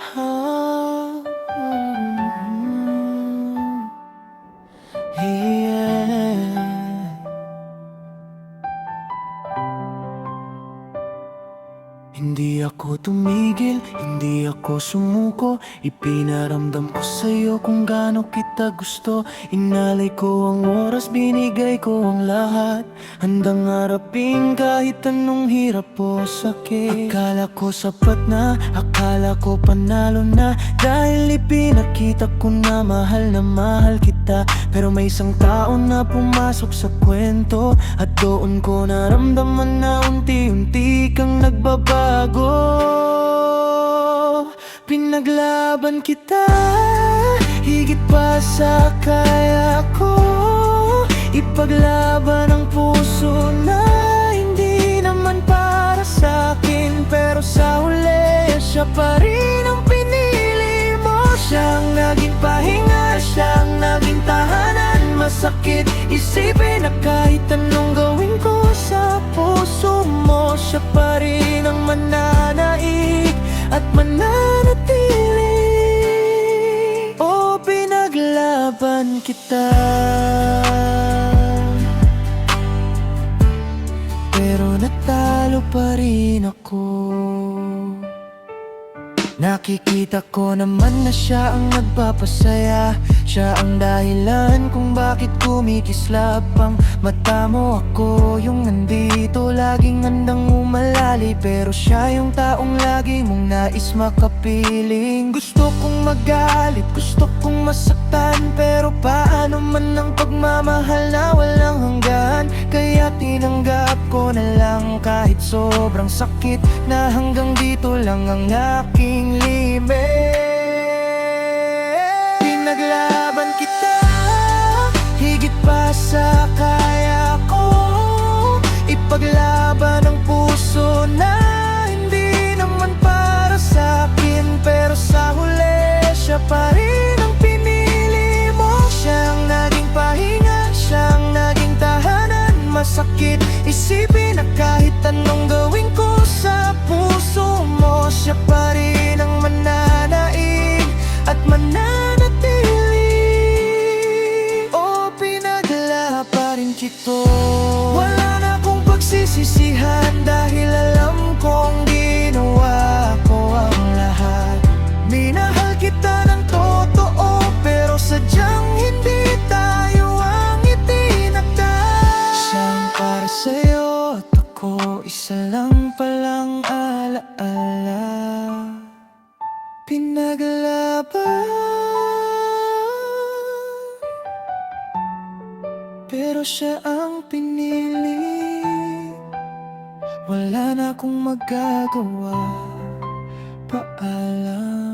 Ah, yeah. Hindi ako tumigil, hindi ako sumuko. Ipinaramdam ko sa'yo kung gaano kita gusto. Inalay ko ang oras, binigay ko ang lahat. Handang harapin kahit anong hirap o sakit. Akala ko sapat na, akala ko panalo na, dahil ipinakita ko na mahal kita. Pero may isang tao na pumasok sa kwento, at doon ko naramdaman na unti-unti kang nagbabago. Pinaglaban kita, higit pa sa kaya ko. Ipaglaban ang puso na hindi naman para sa'kin, pero sa huli siya pa rin ang pinili mo. Siyang naging pahinga, siyang naging tahanan. Masakit isipin na kahit anong gawin ko sa puso mo, siya pa rin ang mananaig at mananatili. O pinaglaban kita, pero natalo pa rin ako. Nakikita ko naman na siya ang nagpapasaya, siya ang dahilan kung bakit kumikislap ang mata mo. Ako yung nandito, laging handang umalali, pero siya yung taong lagi mong nais makapiling. Gusto kong magalit, gusto kong masaktan, pero paano man ang pagmamahal na walang hanggan. Kaya tinanggap ko na lang kahit sobrang sakit, na hanggang dito lang ang aking limit. Pinaglaban kita, higit pa sa kaya ko. Ipaglaban ang puso na hindi naman para sa'kin, pero sa huli siya pa rin ang pinili mo. Siyang naging pahinga, siyang naging tahanan. Masakit isipin na kahit anong gawin ko sa puso mo, siya pa rin ang mananaig at mananatili. O pinaglaban kito, wala na akong pagsisisihan, dahil alam kong ginawa ko ang lahat. Minahal kita ng totoo, pero sadyang hindi tayo ang itinakda. Siyang para sa'yo at ako, isa lang palang alaala. Pinaglaban, pero siya ang pinili. Wala na akong magagawa. Paalam.